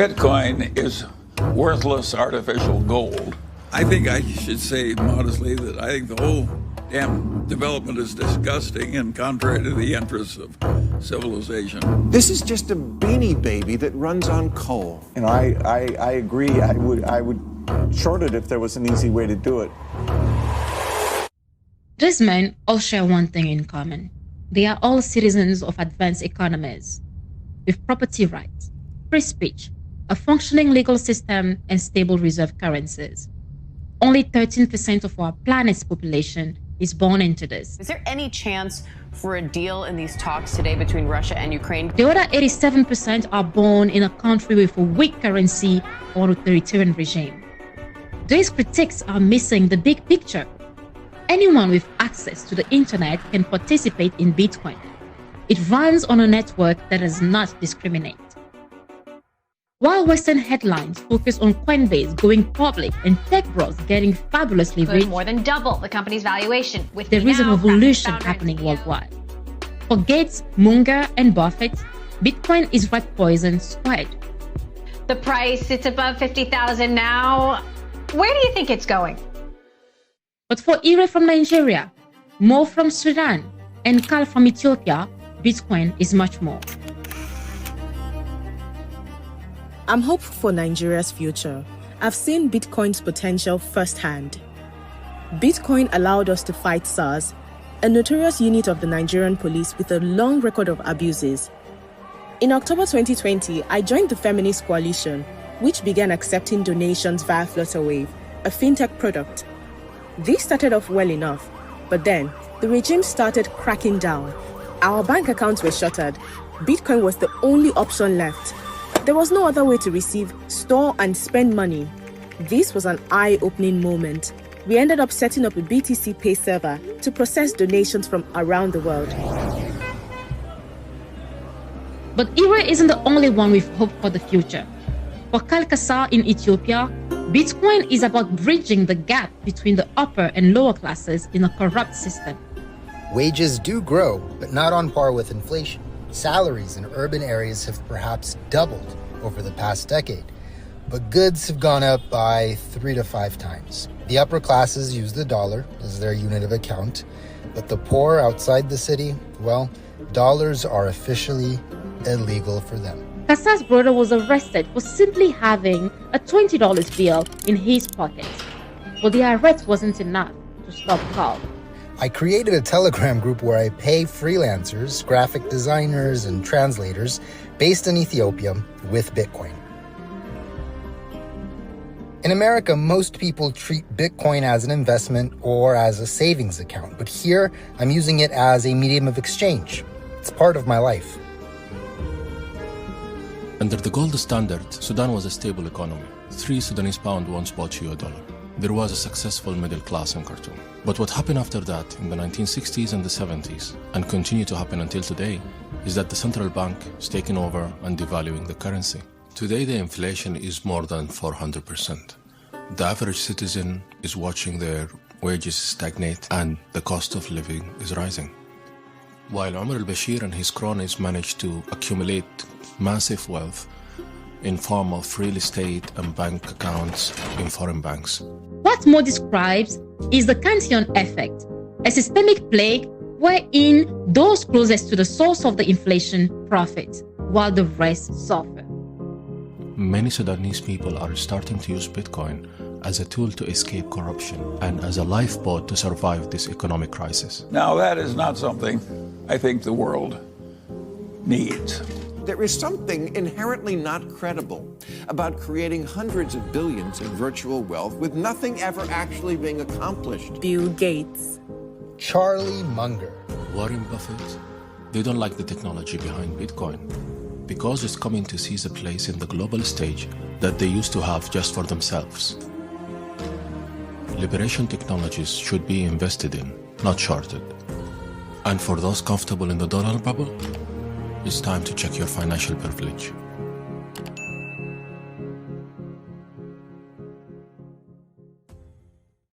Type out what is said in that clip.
Bitcoin is worthless artificial gold. I think I should say modestly that I think the whole damn development is disgusting and contrary to the interests of civilization. This is just a beanie baby that runs on coal. You know, I agree. I would short it if there was an easy way to do it. These men all share one thing in common. They are all citizens of advanced economies, with property rights, free speech, a functioning legal system, and stable reserve currencies. Only 13% of our planet's population is born into this. Is there any chance for a deal in these talks today between Russia and Ukraine? The other 87% are born in a country with a weak currency or an authoritarian regime. These critics are missing the big picture. Anyone with access to the internet can participate in Bitcoin. It runs on a network that does not discriminate. While Western headlines focus on Coinbase going public and tech bros getting fabulously rich, more than double the company's valuation, with there is a revolution happening worldwide. For Gates, Munger, and Buffett, Bitcoin is rat poison squared. The price sits above 50,000 now. Where do you think it's going? But for Ire from Nigeria, Mo from Sudan, and Carl from Ethiopia, Bitcoin is much more. I'm hopeful for Nigeria's future. I've seen Bitcoin's potential firsthand. Bitcoin allowed us to fight SARS, a notorious unit of the Nigerian police with a long record of abuses. In October 2020, I joined the Feminist Coalition, which began accepting donations via Flutterwave, a fintech product. This started off well enough, but then the regime started cracking down. Our bank accounts were shuttered. Bitcoin was the only option left. There was no other way to receive, store, and spend money. This was an eye-opening moment. We ended up setting up a BTC Pay server to process donations from around the world. But Ire isn't the only one with hope for the future. For Kalkasa in Ethiopia, Bitcoin is about bridging the gap between the upper and lower classes in a corrupt system. Wages do grow, but not on par with inflation. Salaries in urban areas have perhaps doubled over the past decade, but goods have gone up by 3 to 5 times. The upper classes use the dollar as their unit of account, but the poor outside the city, well, dollars are officially illegal for them. Kasa's brother was arrested for simply having a $20 bill in his pocket, but the arrest wasn't enough to stop Carl. I created a Telegram group where I pay freelancers, graphic designers, and translators based in Ethiopia with Bitcoin. In America, most people treat Bitcoin as an investment or as a savings account, but here I'm using it as a medium of exchange. It's part of my life. Under the gold standard, Sudan was a stable economy. 3 Sudanese pound once bought you $1. There was a successful middle class in Khartoum. But what happened after that in the 1960s and the 70s, and continue to happen until today, is that the central bank is taking over and devaluing the currency. Today the inflation is more than 400%. The average citizen is watching their wages stagnate and the cost of living is rising. While Omar al-Bashir and his cronies managed to accumulate massive wealth in form of real estate and bank accounts in foreign banks. What Mo describes is the Cantillon effect, a systemic plague wherein those closest to the source of the inflation profit, while the rest suffer. Many Sudanese people are starting to use Bitcoin as a tool to escape corruption and as a lifeboat to survive this economic crisis. Now, that is not something I think the world needs. There is something inherently not credible about creating hundreds of billions in virtual wealth with nothing ever actually being accomplished. Bill Gates, Charlie Munger, Warren Buffett, they don't like the technology behind Bitcoin because it's coming to seize a place in the global stage that they used to have just for themselves. Liberation technologies should be invested in, not shorted. And for those comfortable in the dollar bubble, it's time to check your financial privilege.